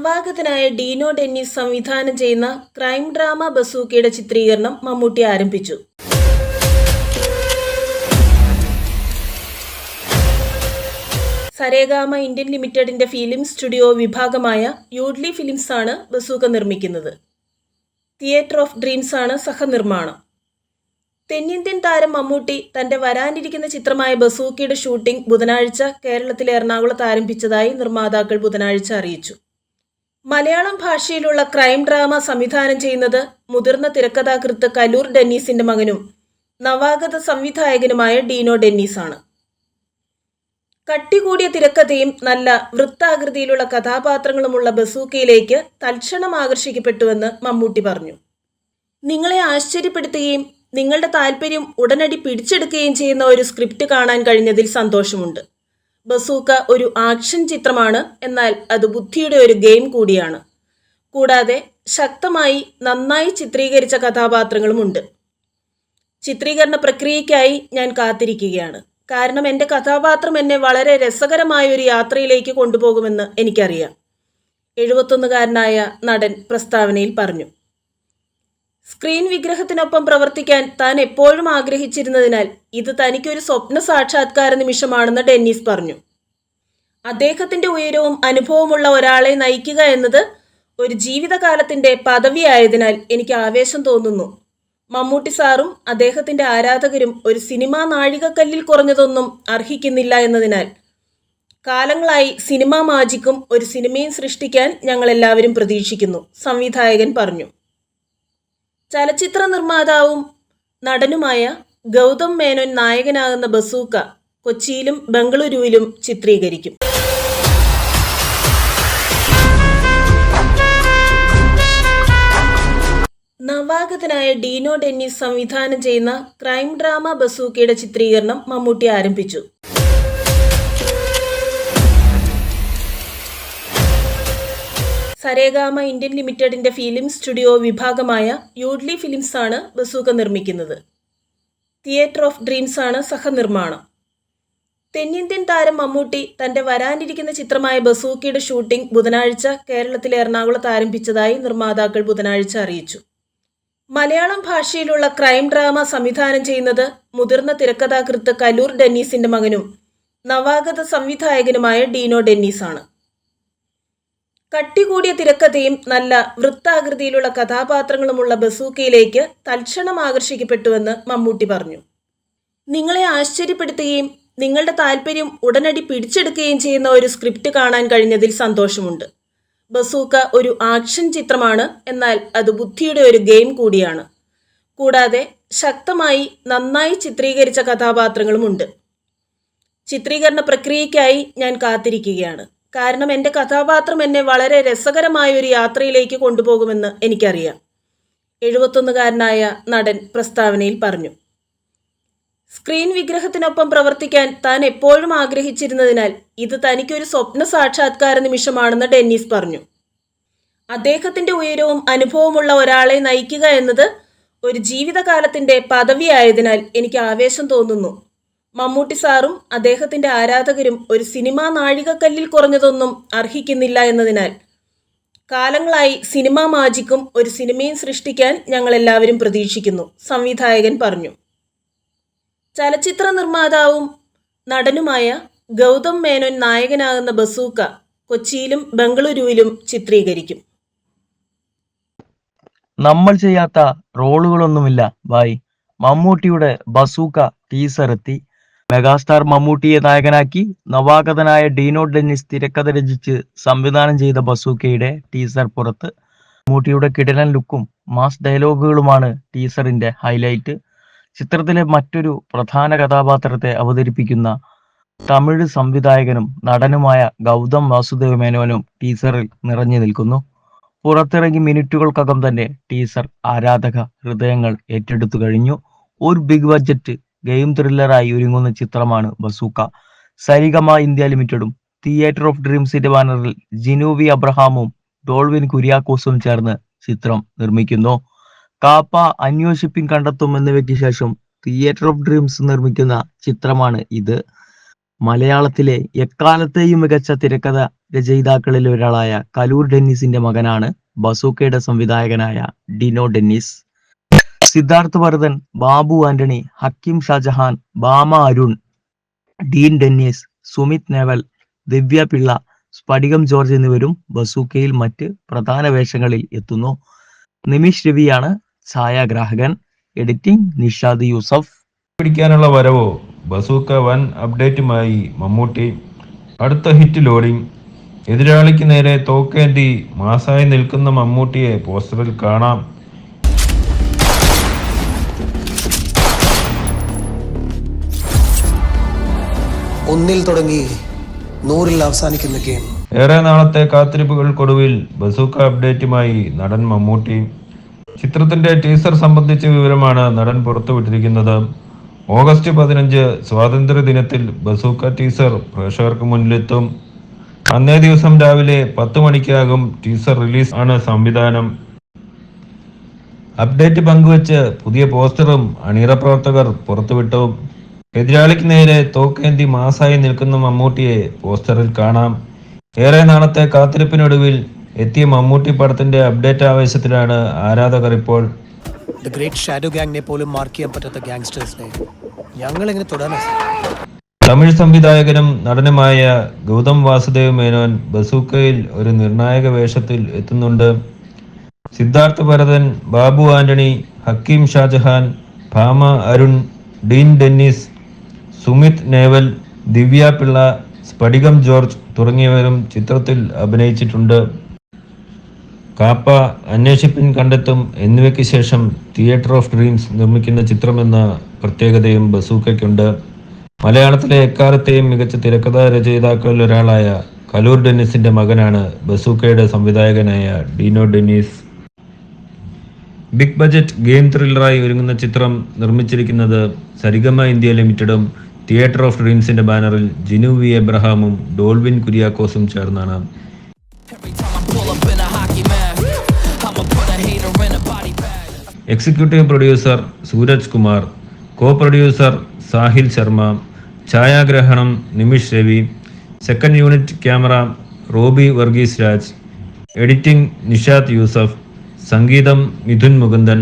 നവാഗതനായ dino Dennis സംവിധാനം ചെയ്യുന്ന ക്രൈം ഡ്രാമ ബസൂക്കയുടെ ചിത്രീകരണം മമ്മൂട്ടി ആരംഭിച്ചു. സരേഗാമ ഇന്ത്യൻ ലിമിറ്റഡിന്റെ ഫിലിം സ്റ്റുഡിയോ വിഭാഗമായ യൂഡ്ലി ഫിലിംസ് ആണ് ബസൂക്ക നിർമ്മിക്കുന്നത്. തിയേറ്റർ ഓഫ് ഡ്രീംസ് ആണ് സഹനിർമ്മാണം. തെന്നിന്ത്യൻ താരം മമ്മൂട്ടി തന്റെ വരാനിരിക്കുന്ന ചിത്രമായ ബസൂക്കയുടെ ഷൂട്ടിംഗ് ബുധനാഴ്ച കേരളത്തിലെ എറണാകുളത്ത് ആരംഭിച്ചതായി നിർമ്മാതാക്കൾ ബുധനാഴ്ച അറിയിച്ചു. മലയാളം ഭാഷയിലുള്ള ക്രൈം ഡ്രാമ സംവിധാനം ചെയ്യുന്നത് മുതിർന്ന തിരക്കഥാകൃത്ത് കലൂർ ഡെന്നീസിന്റെ മകനും നവാഗത സംവിധായകനുമായ ഡീനോ ഡെന്നീസ് ആണ്. കട്ടികൂടിയ തിരക്കഥയും നല്ല വൃത്താകൃതിയിലുള്ള കഥാപാത്രങ്ങളുമുള്ള ബസൂക്കയിലേക്ക് തൽക്ഷണം ആകർഷിക്കപ്പെട്ടുവെന്ന് മമ്മൂട്ടി പറഞ്ഞു. നിങ്ങളെ ആശ്ചര്യപ്പെടുത്തുകയും നിങ്ങളുടെ താല്പര്യം ഉടനടി പിടിച്ചെടുക്കുകയും ചെയ്യുന്ന ഒരു സ്ക്രിപ്റ്റ് കാണാൻ കഴിഞ്ഞതിൽ സന്തോഷമുണ്ട്. ബസൂക്ക ഒരു ആക്ഷൻ ചിത്രമാണ്, എന്നാൽ അത് ബുദ്ധിയുടെ ഒരു ഗെയിം കൂടിയാണ്. കൂടാതെ ശക്തമായി നന്നായി ചിത്രീകരിച്ച കഥാപാത്രങ്ങളുമുണ്ട്. ചിത്രീകരണ പ്രക്രിയയ്ക്കായി ഞാൻ കാത്തിരിക്കുകയാണ്. കാരണം എൻ്റെ കഥാപാത്രം എന്നെ വളരെ രസകരമായ ഒരു യാത്രയിലേക്ക് കൊണ്ടുപോകുമെന്ന് എനിക്കറിയാം, 71-കാരനായ നടൻ പ്രസ്താവനയിൽ പറഞ്ഞു. സ്ക്രീൻ വിഗ്രഹത്തിനൊപ്പം പ്രവർത്തിക്കാൻ താൻ എപ്പോഴും ആഗ്രഹിച്ചിരുന്നതിനാൽ ഇത് തനിക്കൊരു സ്വപ്ന സാക്ഷാത്കാര നിമിഷമാണെന്ന് ഡെന്നീസ് പറഞ്ഞു. അദ്ദേഹത്തിന്റെ ഉയരവും അനുഭവമുള്ള ഒരാളെ നയിക്കുക എന്നത് ഒരു ജീവിതകാലത്തിന്റെ പദവിയായതിനാൽ എനിക്ക് ആവേശം തോന്നുന്നു. മമ്മൂട്ടി സാറും അദ്ദേഹത്തിന്റെ ആരാധകരും ഒരു സിനിമാ നാഴികക്കല്ലിൽ കുറഞ്ഞതൊന്നും അർഹിക്കുന്നില്ല എന്നതിനാൽ കാലങ്ങളായി സിനിമാ മാജിക്കും ഒരു സിനിമയും സൃഷ്ടിക്കാൻ ഞങ്ങളെല്ലാവരും പ്രതീക്ഷിക്കുന്നു, സംവിധായകൻ പറഞ്ഞു. ചലച്ചിത്ര നിർമ്മാതാവും നടനുമായ ഗൗതം മേനോൻ നായകനാകുന്ന ബസൂക്ക കൊച്ചിയിലും ബംഗളൂരുവിലും ചിത്രീകരിക്കും. നവാഗതനായ ഡീനോ ഡെന്നിസ് സംവിധാനം ചെയ്യുന്ന ക്രൈം ഡ്രാമ ബസൂക്കയുടെ ചിത്രീകരണം മമ്മൂട്ടി ആരംഭിച്ചു. സരേഗാമ ഇന്ത്യൻ ലിമിറ്റഡിന്റെ ഫിലിം സ്റ്റുഡിയോ വിഭാഗമായ യൂഡ്ലി ഫിലിംസ് ആണ് ബസൂക്ക നിർമ്മിക്കുന്നത്. തിയേറ്റർ ഓഫ് ഡ്രീംസ് ആണ് സഹനിർമ്മാണം. തെന്നിന്ത്യൻ താരം മമ്മൂട്ടി തന്റെ വരാനിരിക്കുന്ന ചിത്രമായ ബസൂക്കയുടെ ഷൂട്ടിംഗ് ബുധനാഴ്ച കേരളത്തിലെ എറണാകുളത്ത് ആരംഭിച്ചതായി നിർമ്മാതാക്കൾ ബുധനാഴ്ച അറിയിച്ചു. മലയാളം ഭാഷയിലുള്ള ക്രൈം ഡ്രാമ സംവിധാനം ചെയ്യുന്നത് മുതിർന്ന തിരക്കഥാകൃത്ത് കലൂർ ഡെന്നീസിന്റെ മകനും നവാഗത സംവിധായകനുമായ ഡീനോ ഡെന്നീസ് ആണ്. കട്ടികൂടിയ തിരക്കഥയും നല്ല വൃത്താകൃതിയിലുള്ള കഥാപാത്രങ്ങളുമുള്ള ബസൂക്കയിലേക്ക് തൽക്ഷണം ആകർഷിക്കപ്പെട്ടുവെന്ന് മമ്മൂട്ടി പറഞ്ഞു. നിങ്ങളെ ആശ്ചര്യപ്പെടുത്തുകയും നിങ്ങളുടെ താല്പര്യം ഉടനടി പിടിച്ചെടുക്കുകയും ചെയ്യുന്ന ഒരു സ്ക്രിപ്റ്റ് കാണാൻ കഴിഞ്ഞതിൽ സന്തോഷമുണ്ട്. ബസൂക്ക ഒരു ആക്ഷൻ ചിത്രമാണ്, എന്നാൽ അത് ബുദ്ധിയുടെ ഒരു ഗെയിം കൂടിയാണ്. കൂടാതെ ശക്തമായി നന്നായി ചിത്രീകരിച്ച കഥാപാത്രങ്ങളുമുണ്ട്. ചിത്രീകരണ പ്രക്രിയയ്ക്കായി ഞാൻ കാത്തിരിക്കുകയാണ്. കാരണം എൻ്റെ കഥാപാത്രം എന്നെ വളരെ രസകരമായ ഒരു യാത്രയിലേക്ക് കൊണ്ടുപോകുമെന്ന് എനിക്കറിയാം, 71-കാരനായ നടൻ പ്രസ്താവനയിൽ പറഞ്ഞു. സ്ക്രീൻ വിഗ്രഹത്തിനൊപ്പം പ്രവർത്തിക്കാൻ താൻ എപ്പോഴും ആഗ്രഹിച്ചിരുന്നതിനാൽ ഇത് തനിക്കൊരു സ്വപ്ന സാക്ഷാത്കാര നിമിഷമാണെന്ന് ഡെന്നീസ് പറഞ്ഞു. അദ്ദേഹത്തിന്റെ ഉയരവും അനുഭവമുള്ള ഒരാളെ നയിക്കുക എന്നത് ഒരു ജീവിതകാലത്തിന്റെ പദവിയായതിനാൽ എനിക്ക് ആവേശം തോന്നുന്നു. മമ്മൂട്ടി സാറും അദ്ദേഹത്തിന്റെ ആരാധകരും ഒരു സിനിമാ നാഴികക്കല്ലിൽ കുറഞ്ഞതൊന്നും അർഹിക്കുന്നില്ല എന്നതിനാൽ കാലങ്ങളായി സിനിമാ മാജിക്കും ഒരു സിനിമയും സൃഷ്ടിക്കാൻ ഞങ്ങളെല്ലാവരും പ്രതീക്ഷിക്കുന്നു, സംവിധായകൻ പറഞ്ഞു. ചലച്ചിത്ര നിർമ്മാതാവും നടനുമായ ഗൗതം മേനോൻ നായകനാകുന്ന ബസൂക്ക കൊച്ചിയിലും ബംഗളൂരുവിലും ചിത്രീകരിക്കും. നമ്മൾ ചെയ്യാത്ത റോളുകളൊന്നുമില്ല ബായ്. മമ്മൂട്ടിയുടെ ബസൂക്ക ടീസർ എത്തി. മെഗാസ്റ്റാർ മമ്മൂട്ടിയെ നായകനാക്കി നവാഗതനായ ഡീനോ ഡെന്നിസ് തിരക്കഥ രചിച്ച് സംവിധാനം ചെയ്ത ബസൂക്കയുടെ ടീസർ പുറത്ത്. മമ്മൂട്ടിയുടെ കിടിലൻ ലുക്കും മാസ് ഡയലോഗുകളുമാണ് ടീസറിന്റെ ഹൈലൈറ്റ്. ചിത്രത്തിലെ മറ്റൊരു പ്രധാന കഥാപാത്രത്തെ അവതരിപ്പിക്കുന്ന തമിഴ് സംവിധായകനും നടനുമായ ഗൗതം വാസുദേവ മേനോനും ടീസറിൽ നിറഞ്ഞു നിൽക്കുന്നു. പുറത്തിറങ്ങി മിനിറ്റുകൾക്കകം തന്നെ ടീസർ ആരാധക ഹൃദയങ്ങൾ ഏറ്റെടുത്തു കഴിഞ്ഞു. ഒരു ബിഗ് ബഡ്ജറ്റ് ഗെയിം ത്രില്ലറായി ഒരുങ്ങുന്ന ചിത്രമാണ് ബസൂക്ക. സരിഗമ ഇന്ത്യ ലിമിറ്റഡും തിയേറ്റർ ഓഫ് ഡ്രീംസിന്റെ ബാനറിൽ ജിനൂവി അബ്രഹാമും ഡോൾവിൻ കുര്യാക്കോസും ചേർന്ന് ചിത്രം നിർമ്മിക്കുന്നു. കാപ്പ, അന്വേഷിപ്പിൻ കണ്ടെത്തും എന്നിവയ്ക്ക് ശേഷം തിയേറ്റർ ഓഫ് ഡ്രീംസ് നിർമ്മിക്കുന്ന ചിത്രമാണ് ഇത്. മലയാളത്തിലെ എക്കാലത്തെയും മികച്ച തിരക്കഥ രചയിതാക്കളിൽ ഒരാളായ കലൂർ ഡെന്നീസിന്റെ മകനാണ് ബസൂക്കയുടെ സംവിധായകനായ ഡിനോ ഡെന്നീസ്. സിദ്ധാർത്ഥ് വർദ്ധൻ, ബാബു ആന്റണി, ഹക്കീം ഷാജഹാൻ, ഭാമ അരുൺ, ഡീൻ ഡെന്നീസ്, സുമിത് നേവൽ, ദിവ്യ പിള്ള, സ്ഫടികം ജോർജ് എന്നിവരും ബസൂക്കയിൽ മറ്റ് പ്രധാന വേഷങ്ങളിൽ എത്തുന്നു. നിമിഷ് രവിയാണ് ഛായാഗ്രാഹകൻ. എഡിറ്റിംഗ് നിഷാദ് യൂസഫ്. പിടിക്കാനുള്ള വരവോ? ബസൂക്ക വൻ അപ്ഡേറ്റുമായി മമ്മൂട്ടി. അടുത്ത ഹിറ്റ് ലോഡിംഗ്. എതിരാളിക്ക് നേരെ തോക്കേന്തി മാസായി നിൽക്കുന്ന മമ്മൂട്ടിയെ പോസ്റ്ററിൽ കാണാം. ഒന്നിൽ തുടങ്ങി 100-ൽ അവസാനിക്കുന്ന ഗെയിം. ഏറെ നാളത്തെ കാത്തിരിപ്പുകൾക്കൊടുവിൽ ബസൂക്ക അപ്ഡേറ്റുമായി നടൻ മമ്മൂട്ടി. ചിത്രത്തിന്റെ ടീസർ സംബന്ധിച്ച വിവരമാണ് നടൻ പുറത്തുവിട്ടിരിക്കുന്നത്. ഓഗസ്റ്റ് 15 സ്വാതന്ത്ര്യ ദിനത്തിൽ ബസൂക്ക ടീസർ പ്രേക്ഷകർക്ക് മുന്നിലെത്തും. അന്നേ ദിവസം രാവിലെ 10 മണിക്കാകും ടീസർ റിലീസ് ആണ് സംവിധാനം. അപ്ഡേറ്റ് പങ്കുവച്ച് പുതിയ പോസ്റ്ററും അണിയറ പ്രവർത്തകർ പുറത്തുവിട്ടു. എതിരാളിക്ക് നേരെ തോക്കേന്തി മാസായി നിൽക്കുന്ന മമ്മൂട്ടിയെ പോസ്റ്ററിൽ കാണാം. ഏറെ നാളത്തെ കാത്തിരിപ്പിനൊടുവിൽ എത്തിയ മമ്മൂട്ടി പടത്തിന്റെ അപ്ഡേറ്റ് ആവേശത്തിലാണ് ആരാധകർ ഇപ്പോൾ. ദ ഗ്രേറ്റ് ഷാഡോ ഗാങ്ങിനെ പോലും മാർക്ക് ചെയ്യാൻ പറ്റാത്ത ഗാങ്സ്റ്റേഴ്സിനെ ഞങ്ങൾ എങ്ങനെ തുടരാൻ? തമിഴ് സംവിധായകനും നടനുമായ ഗൗതം വാസുദേവ് മേനോൻ ബസൂക്കയിൽ ഒരു നിർണായക വേഷത്തിൽ എത്തുന്നുണ്ട്. സിദ്ധാർത്ഥ് ഭരതൻ, ബാബു ആന്റണി, ഹക്കീം ഷാജഹാൻ, ഭാമ അരുൺ, ഡീൻ ഡെന്നീസ്, സുമിത് നേവൽ, ദിവ്യ പിള്ള, സ്ഫടികം ജോർജ് തുടങ്ങിയവരും ചിത്രത്തിൽ അഭിനയിച്ചിട്ടുണ്ട്. കാപ്പ, അന്വേഷിപ്പിൻ കണ്ടെത്തും എന്നിവയ്ക്ക് ശേഷം തിയേറ്റർ ഓഫ് ഡ്രീംസ് നിർമ്മിക്കുന്ന ചിത്രമെന്ന പ്രത്യേകതയും ബസൂക്കയ്ക്കുണ്ട്. മലയാളത്തിലെ എക്കാലത്തെയും മികച്ച തിരക്കഥാ രചയിതാക്കളിൽ ഒരാളായ കലൂർ ഡെന്നീസിന്റെ മകനാണ് ബസൂക്കയുടെ സംവിധായകനായ Dino Dennis. Big budget game ത്രില്ലറായി ഒരുങ്ങുന്ന ചിത്രം നിർമ്മിച്ചിരിക്കുന്നത് സരിഗമ ഇന്ത്യ ലിമിറ്റഡും തിയേറ്റർ ഓഫ് ഡ്രീംസിന്റെ ബാനറിൽ ജിനു വി എബ്രഹാമും ഡോൾവിൻ കുര്യാക്കോസും ചേർന്നാണ്. Executive producer Sooraj Kumar, co producer Sahil Sharma, ഛായാഗ്രഹണം Nimish Ravi, second unit camera Robby Varghese Raj, editing Nishad Yusuf, സംഗീതം മിഥുൻ മുകുന്ദൻ,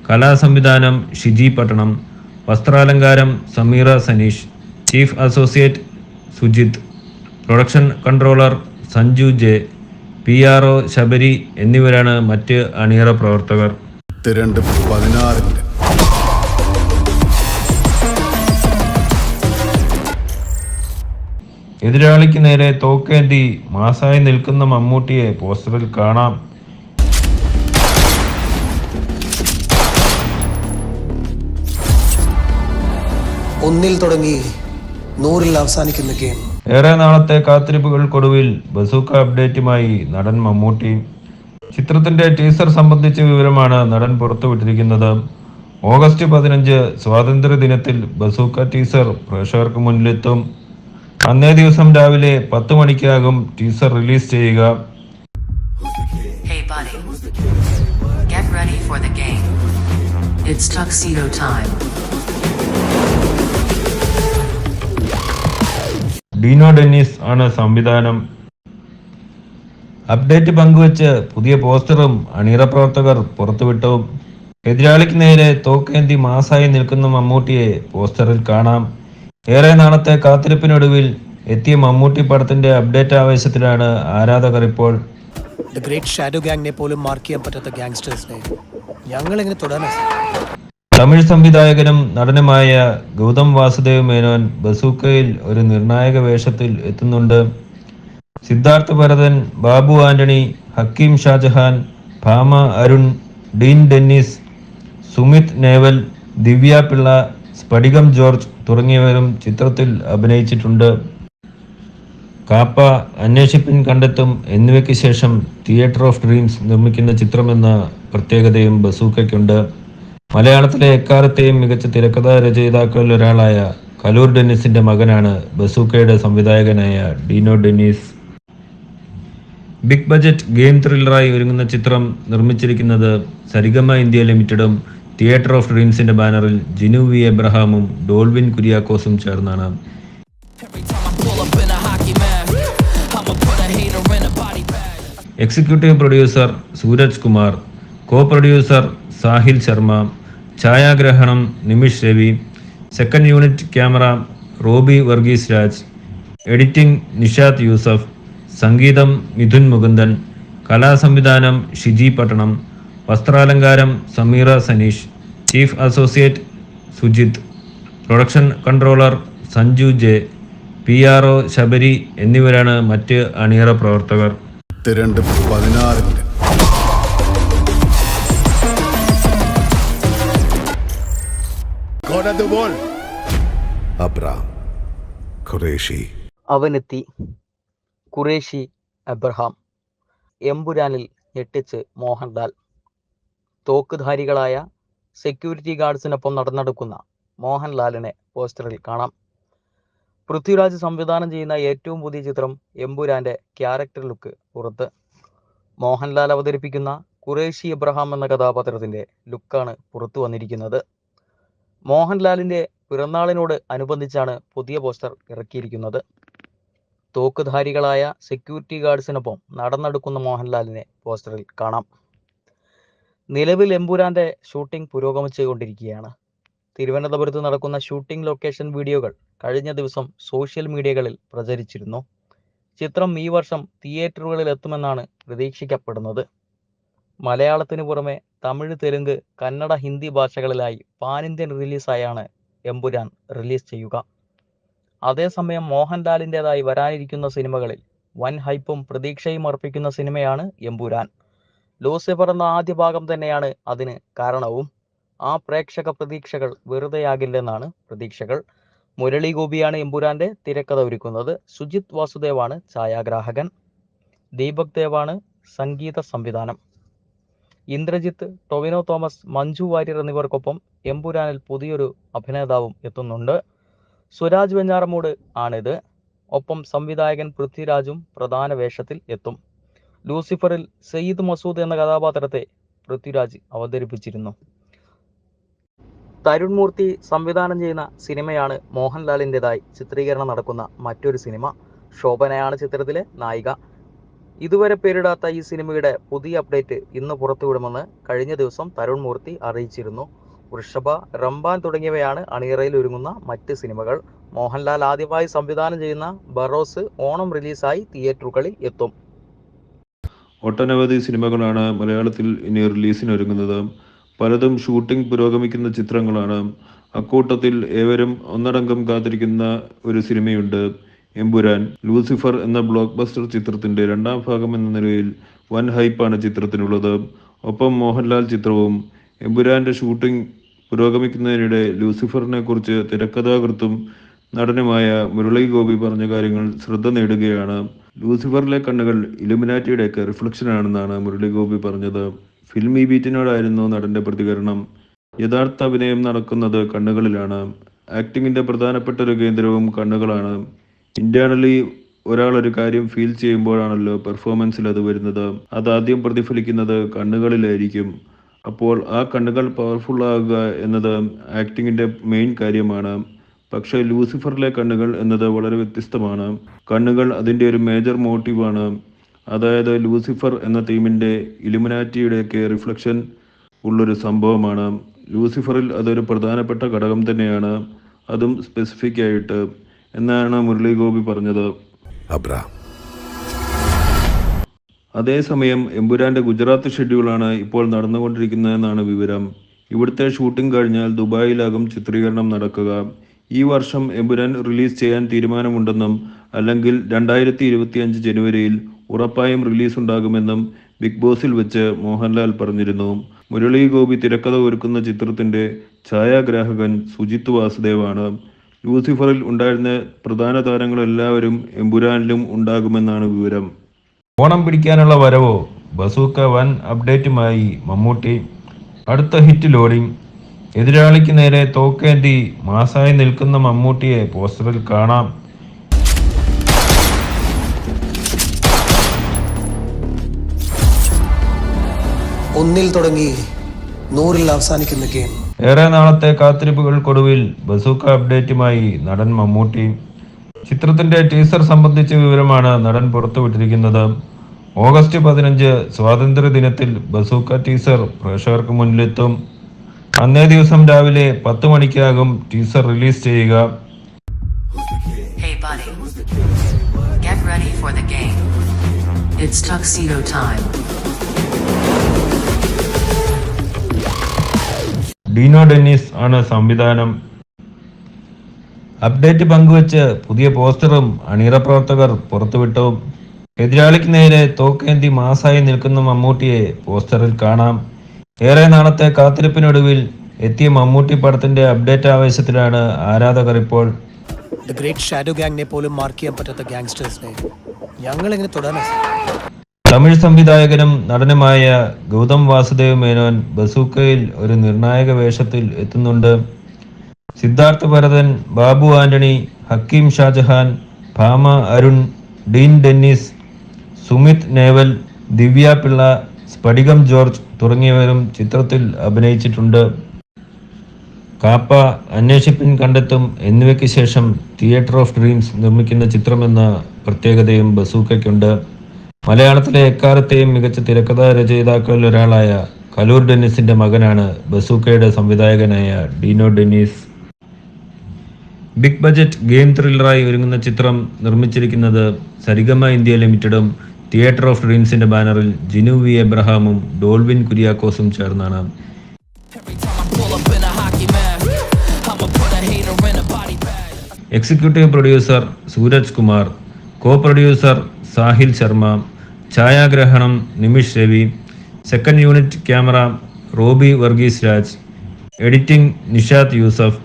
കലാസംവിധാനം ഷിജി പട്ടണം, വസ്ത്രാലങ്കാരം Sameera Saneesh, chief associate Sujith, production controller Sanju J, PRO Sabari എന്നിവരാണ് മറ്റ് അണിയറ പ്രവർത്തകർ. എതിരാളിക്ക് നേരെ തോക്കേന്തി മാസായി നിൽക്കുന്ന മമ്മൂട്ടിയെ പോസ്റ്ററിൽ കാണാം. ഒന്നിൽ തുടങ്ങി 100-ൽ അവസാനിക്കുന്ന ഗെയിം. ഏറെ നാളത്തെ കാത്തിരിപ്പുകൾക്കൊടുവിൽ ബസൂക്ക അപ്ഡേറ്റുമായി നടൻ മമ്മൂട്ടി. ചിത്രത്തിന്റെ ടീസർ സംബന്ധിച്ച വിവരമാണ് നടൻ പുറത്തുവിട്ടിരിക്കുന്നത്. ഓഗസ്റ്റ് 15 സ്വാതന്ത്ര്യ ദിനത്തിൽ ബസൂക്ക ടീസർ പ്രേക്ഷകർക്ക് മുന്നിലെത്തും. അന്നേ ദിവസം രാവിലെ 10 മണിക്കാകും ടീസർ റിലീസ് ചെയ്യുക. Hey buddy, get ready for the game. It's tuxedo time. Dino Dennis ആണ് സംവിധാനം. അപ്ഡേറ്റ് പങ്കുവച്ച് പുതിയ പോസ്റ്ററും അണിയറ പ്രവർത്തകർ പുറത്തുവിട്ടു. എതിരാളിക്ക് നേരെ തോക്കേന്തി മാസായി നിൽക്കുന്ന മമ്മൂട്ടിയെ പോസ്റ്ററിൽ കാണാം. ഏറെ നാളത്തെ കാത്തിരിപ്പിനൊടുവിൽ എത്തിയ മമ്മൂട്ടി പടത്തിന്റെ അപ്ഡേറ്റ് ആവേശത്തിലാണ് ആരാധകർ ഇപ്പോൾ. ദ ഗ്രേറ്റ് ഷാഡോ ഗാങ്ങിനെ പോലും മാർക്ക് ചെയ്യാൻ പറ്റാത്ത ഗാങ്സ്റ്റേഴ്സിനെ ഞങ്ങൾ എങ്ങനെ തുടരാൻ? തമിഴ് സംവിധായകനും നടനുമായ ഗൗതം വാസുദേവ് മേനോൻ ബസൂക്കയിൽ ഒരു നിർണായക വേഷത്തിൽ എത്തുന്നുണ്ട്. സിദ്ധാർത്ഥ് ഭരതൻ, ബാബു ആന്റണി, ഹക്കീം ഷാജഹാൻ, ഭാമ അരുൺ, ഡീൻ ഡെന്നീസ്, സുമിത് നേവൽ, ദിവ്യ പിള്ള, സ്ഫടികം ജോർജ് തുടങ്ങിയവരും ചിത്രത്തിൽ അഭിനയിച്ചിട്ടുണ്ട്. കാപ്പ, അന്വേഷിപ്പിൻ കണ്ടെത്തും എന്നിവയ്ക്ക് ശേഷം തിയേറ്റർ ഓഫ് ഡ്രീംസ് നിർമ്മിക്കുന്ന ചിത്രമെന്ന പ്രത്യേകതയും ബസൂക്കയ്ക്കുണ്ട്. മലയാളത്തിലെ എക്കാലത്തെയും മികച്ച തിരക്കഥാ രചയിതാക്കളിൽ ഒരാളായ കലൂർ ഡെന്നീസിന്റെ മകനാണ് ബസൂക്കയുടെ സംവിധായകനായ Dino Dennis. Big budget game ത്രില്ലറായി ഒരുങ്ങുന്ന ചിത്രം നിർമ്മിച്ചിരിക്കുന്നത് സരിഗമ ഇന്ത്യ ലിമിറ്റഡും തിയേറ്റർ ഓഫ് ഡ്രീംസിന്റെ ബാനറിൽ ജിനു വി എബ്രഹാമും ഡോൾവിൻ കുര്യാക്കോസും ചേർന്നാണ്. Executive producer Sooraj Kumar, co producer Sahil Sharma, ഛായാഗ്രഹണം Nimish Ravi, second unit camera Robby Varghese Raj, editing Nishad Yusuf, സംഗീതം മിഥുൻ മുകുന്ദൻ, കലാസംവിധാനം ഷിജി പട്ടണം, വസ്ത്രാലങ്കാരം Sameera Saneesh, chief associate Sujith, production controller Sanju J, PRO Sabari എന്നിവരാണ് മറ്റ് അണിയറ പ്രവർത്തകർ. 16 God of the wall. Abraham Qureshi. അവനെത്തി ഖുറേഷി അബ്രഹാം. എമ്പുരാനിൽ ഞെട്ടിച്ച് മോഹൻലാൽ. തോക്കുധാരികളായ സെക്യൂരിറ്റി ഗാർഡ്സിനൊപ്പം നടന്നെടുക്കുന്ന മോഹൻലാലിനെ പോസ്റ്ററിൽ കാണാം. പൃഥ്വിരാജ് സംവിധാനം ചെയ്യുന്ന ഏറ്റവും പുതിയ ചിത്രം എമ്പുരാന്റെ ക്യാരക്ടർ ലുക്ക് പുറത്ത്. മോഹൻലാൽ അവതരിപ്പിക്കുന്ന ഖുറേഷി എബ്രഹാം എന്ന കഥാപാത്രത്തിന്റെ ലുക്കാണ് പുറത്തു വന്നിരിക്കുന്നത്. മോഹൻലാലിന്റെ പിറന്നാളിനോട് അനുബന്ധിച്ചാണ് പുതിയ പോസ്റ്റർ ഇറക്കിയിരിക്കുന്നത്. തോക്കുധാരികളായ സെക്യൂരിറ്റി ഗാർഡ്സിനൊപ്പം നടന്നെടുക്കുന്ന മോഹൻലാലിനെ പോസ്റ്ററിൽ കാണാം. നിലവിൽ എമ്പുരാന്റെ ഷൂട്ടിംഗ് പുരോഗമിച്ചുകൊണ്ടിരിക്കുകയാണ്. തിരുവനന്തപുരത്ത് നടക്കുന്ന ഷൂട്ടിംഗ് ലൊക്കേഷൻ വീഡിയോകൾ കഴിഞ്ഞ ദിവസം സോഷ്യൽ മീഡിയകളിൽ പ്രചരിച്ചിരുന്നു. ചിത്രം ഈ വർഷം തിയേറ്ററുകളിൽ എത്തുമെന്നാണ് പ്രതീക്ഷിക്കപ്പെടുന്നത്. മലയാളത്തിന് പുറമെ തമിഴ്, തെലുങ്ക്, കന്നഡ, ഹിന്ദി ഭാഷകളിലായി പാൻ ഇന്ത്യൻ റിലീസായാണ് എമ്പുരാൻ റിലീസ് ചെയ്യുക. അതേസമയം മോഹൻലാലിൻ്റെതായി വരാനിരിക്കുന്ന സിനിമകളിൽ വൻ ഹൈപ്പും പ്രതീക്ഷയും അർപ്പിക്കുന്ന സിനിമയാണ് എമ്പുരാൻ. ലൂസിഫർ എന്ന ആദ്യ ഭാഗം തന്നെയാണ് അതിന് കാരണവും. ആ പ്രേക്ഷക പ്രതീക്ഷകൾ വെറുതെയാകില്ലെന്നാണ് പ്രതീക്ഷകൾ. മുരളി ഗോപിയാണ് എമ്പുരാന്റെ തിരക്കഥ ഒരുക്കുന്നത്. സുജിത് വാസുദേവാണ് ഛായാഗ്രാഹകൻ. ദീപക് ദേവാണ് സംഗീത സംവിധാനം. ഇന്ദ്രജിത്ത്, ടൊവിനോ തോമസ്, മഞ്ജു വാര്യർ എന്നിവർക്കൊപ്പം എമ്പുരാനിൽ പുതിയൊരു അഭിനേതാവും എത്തുന്നുണ്ട്. സ്വരാജ് വെഞ്ഞാറമൂട് ആണിത്. ഒപ്പം സംവിധായകൻ പൃഥ്വിരാജും പ്രധാന വേഷത്തിൽ എത്തും. ലൂസിഫറിൽ സയ്യിദ് മസൂദ് എന്ന കഥാപാത്രത്തെ പൃഥ്വിരാജ് അവതരിപ്പിച്ചിരുന്നു. തരുൺ മൂർത്തി സംവിധാനം ചെയ്യുന്ന സിനിമയാണ് മോഹൻലാലിൻ്റെതായി ചിത്രീകരണം നടക്കുന്ന മറ്റൊരു സിനിമ. ശോഭനയാണ് ചിത്രത്തിലെ നായിക. ഇതുവരെ പേരിടാത്ത ഈ സിനിമയുടെ പുതിയ അപ്ഡേറ്റ് ഇന്ന് പുറത്തുവിടുമെന്ന് കഴിഞ്ഞ ദിവസം തരുൺ മൂർത്തി അറിയിച്ചിരുന്നു. വൃഷഭ, റംബാൻ തുടങ്ങിയവയാണ് അണിയറയിൽ ഒരുങ്ങുന്ന മറ്റ് സിനിമകൾ. മോഹൻലാൽ ആദ്യമായി സംവിധാനം ചെയ്യുന്ന ബറോസ് ഓണം റിലീസായി തിയേറ്ററുകളിൽ എത്തും. ഒട്ടനവധി സിനിമകളാണ് മലയാളത്തിൽ ഇനി റിലീസിനൊരുങ്ങുന്നത്. പലതും ഷൂട്ടിംഗ് പുരോഗമിക്കുന്ന ചിത്രങ്ങളാണ്. അക്കൂട്ടത്തിൽ ഏവരും ഒന്നടങ്കം കാത്തിരിക്കുന്ന ഒരു സിനിമയുണ്ട്, എമ്പുരാൻ. ലൂസിഫർ എന്ന ബ്ലോക്ക് ബസ്റ്റർ ചിത്രത്തിന്റെ 2ാം ഭാഗം എന്ന നിലയിൽ വൻ ഹൈപ്പാണ് ചിത്രത്തിനുള്ളത്. ഒപ്പം മോഹൻലാൽ ചിത്രവും. എമ്പുരാന്റെ ഷൂട്ടിംഗ് പുരോഗമിക്കുന്നതിനിടെ ലൂസിഫറിനെ കുറിച്ച് തിരക്കഥാകൃത്തും നടനുമായ മുരളി ഗോപി പറഞ്ഞ കാര്യങ്ങൾ ശ്രദ്ധ നേടുകയാണ്. ലൂസിഫറിലെ കണ്ണുകൾ ഇലുമിനാറ്റിയുടെയൊക്കെ റിഫ്ലക്ഷനാണെന്നാണ് മുരളി ഗോപി പറഞ്ഞത്. ഫിൽമി ബീറ്റിനോടായിരുന്നു നടന്റെ പ്രതികരണം. യഥാർത്ഥ അഭിനയം നടക്കുന്നത് കണ്ണുകളിലാണ്. ആക്ടിങ്ങിന്റെ പ്രധാനപ്പെട്ട ഒരു കേന്ദ്രവും കണ്ണുകളാണ്. ഇന്റേണലി ഒരാൾ ഒരു കാര്യം ഫീൽ ചെയ്യുമ്പോഴാണല്ലോ പെർഫോമൻസിൽ അത് വരുന്നത്. അതാദ്യം പ്രതിഫലിക്കുന്നത് കണ്ണുകളിലായിരിക്കും. അപ്പോൾ ആ കണ്ണുകൾ പവർഫുൾ ആകുക എന്നത് ആക്ടിങ്ങിന്റെ മെയിൻ കാര്യമാണ്. പക്ഷേ ലൂസിഫറിലെ കണ്ണുകൾ എന്നത് വളരെ വ്യത്യസ്തമാണ്. കണ്ണുകൾ അതിൻ്റെ ഒരു മേജർ മോട്ടീവാണ്. അതായത് ലൂസിഫർ എന്ന തീമിൻ്റെ ഇലുമിനാറ്റിയുടെയൊക്കെ റിഫ്ലക്ഷൻ ഉള്ളൊരു സംഭവമാണ്. ലൂസിഫറിൽ അതൊരു പ്രധാനപ്പെട്ട ഘടകം തന്നെയാണ്, അതും സ്പെസിഫിക് ആയിട്ട് എന്നാണ് മുരളി ഗോപി പറഞ്ഞത്. അതേസമയം എമ്പുരാന്റെ ഗുജറാത്ത് ഷെഡ്യൂളാണ് ഇപ്പോൾ നടന്നുകൊണ്ടിരിക്കുന്നതെന്നാണ് വിവരം. ഇവിടുത്തെ ഷൂട്ടിംഗ് കഴിഞ്ഞാൽ ദുബായിലാകും ചിത്രീകരണം നടക്കുക. ഈ വർഷം എമ്പുരാൻ റിലീസ് ചെയ്യാൻ തീരുമാനമുണ്ടെന്നും അല്ലെങ്കിൽ 2025 ജനുവരിയിൽ ഉറപ്പായും റിലീസ് ഉണ്ടാകുമെന്നും ബിഗ് ബോസിൽ വെച്ച് മോഹൻലാൽ പറഞ്ഞിരുന്നു. മുരളി ഗോപി തിരക്കഥ ഒരുക്കുന്ന ചിത്രത്തിന്റെ ഛായാഗ്രാഹകൻ സുജിത് വാസുദേവാണ്. ലൂസിഫറിൽ ഉണ്ടായിരുന്ന പ്രധാന താരങ്ങളെല്ലാവരും എമ്പുരാനിലും ഉണ്ടാകുമെന്നാണ് വിവരം. ഓണം പിടിക്കാനുള്ള വരവോ? ബസൂക്ക വൻ അപ്ഡേറ്റുമായി മമ്മൂട്ടി. അടുത്ത ഹിറ്റ് ലോഡിംഗ്. എതിരാളിക്ക് നേരെ തോക്കേന്തി മാസായി നിൽക്കുന്ന മമ്മൂട്ടിയെ പോസ്റ്ററിൽ കാണാം. ഒന്നിൽ തുടങ്ങി 100-ൽ അവസാനിക്കുന്ന ഗെയിം. ഏറെ നാളത്തെ കാത്തിരിപ്പുകൾക്കൊടുവിൽ ബസൂക്ക അപ്ഡേറ്റുമായി നടൻ മമ്മൂട്ടി. ചിത്രത്തിന്റെ ടീസർ സംബന്ധിച്ച വിവരമാണ് നടൻ പുറത്തുവിട്ടിരിക്കുന്നത്. ഓഗസ്റ്റ് 15 സ്വാതന്ത്ര്യ ദിനത്തിൽ ബസൂക്ക ടീസർ പ്രേക്ഷകർക്ക് മുന്നിലെത്തും. അന്നേ ദിവസം രാവിലെ 10 മണിക്കാകും ടീസർ റിലീസ് ചെയ്യുക. Hey buddy. Get ready for the game. It's tuxedo time. Dino Dennis ആണ് സംവിധാനം. അപ്ഡേറ്റ് പങ്കുവച്ച് പുതിയ പോസ്റ്ററും അണിയറ പ്രവർത്തകർ പുറത്തുവിട്ടു. എതിരാളിക്ക് നേരെ തോക്കേന്തി മാസായി നിൽക്കുന്ന മമ്മൂട്ടിയെ പോസ്റ്ററിൽ കാണാം. ഏറെ നാളത്തെ കാത്തിരിപ്പിനൊടുവിൽ എത്തിയ മമ്മൂട്ടി പടത്തിന്റെ അപ്ഡേറ്റ് ആവേശത്തിലാണ് ആരാധകർ ഇപ്പോൾ. ദ ഗ്രേറ്റ് ഷാഡോ ഗാങ്ങിനെ പോലും മാർക്ക് ചെയ്യാൻ പറ്റാത്ത ഗാങ്സ്റ്റേഴ്സിനെ ഞങ്ങൾ എങ്ങനെ തുടരാനാ? തമിഴ് സംവിധായകനും നടനുമായ ഗൗതം വാസുദേവ് മേനോൻ ബസൂക്കയിൽ ഒരു നിർണായക വേഷത്തിൽ എത്തുന്നുണ്ട്. സിദ്ധാർത്ഥ് ഭരതൻ, ബാബു ആന്റണി, ഹക്കീം ഷാജഹാൻ, ഭാമ അരുൺ, ഡീൻ ഡെന്നിസ്, സുമിത് നേവൽ, ദിവ്യ പിള്ള, സ്ഫടികം ജോർജ് തുടങ്ങിയവരും ചിത്രത്തിൽ അഭിനയിച്ചിട്ടുണ്ട്. കാപ്പ, അന്വേഷിപ്പിൻ കണ്ടെത്തും എന്നിവയ്ക്ക് ശേഷം തിയേറ്റർ ഓഫ് ഡ്രീംസ് നിർമ്മിക്കുന്ന ചിത്രമെന്ന പ്രത്യേകതയും ബസൂക്കയ്ക്കുണ്ട്. മലയാളത്തിലെ എക്കാലത്തെയും മികച്ച തിരക്കഥാ രചയിതാക്കളിൽ ഒരാളായ കലൂർ ഡെന്നിസിന്റെ മകനാണ് ബസൂക്കയുടെ സംവിധായകനായ Dino Dennis. Big budget game ത്രില്ലറായി ഒരുങ്ങുന്ന ചിത്രം നിർമ്മിച്ചിരിക്കുന്നത് സരിഗമ ഇന്ത്യ ലിമിറ്റഡും തിയേറ്റർ ഓഫ് ഡ്രീംസിന്റെ ബാനറിൽ ജിനു വി എബ്രഹാമും ഡോൾവിൻ കുര്യാക്കോസും ചേർന്നാണ്. Executive producer Sooraj Kumar, co producer Sahil Sharma, ഛായാഗ്രഹണം Nimish Ravi, second unit camera Robby Varghese Raj, editing Nishad Yusuf,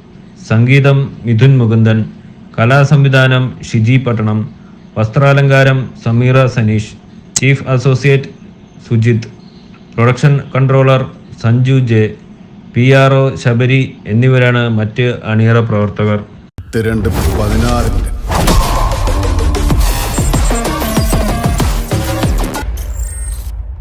സംഗീതം മിഥുൻ മുകുന്ദൻ, കലാസംവിധാനം ഷിജി പട്ടണം, വസ്ത്രാലങ്കാരം Sameera Saneesh, chief associate Sujith, production controller Sanju J, PRO Sabari എന്നിവരാണ് മറ്റ് അണിയറ പ്രവർത്തകർ. 16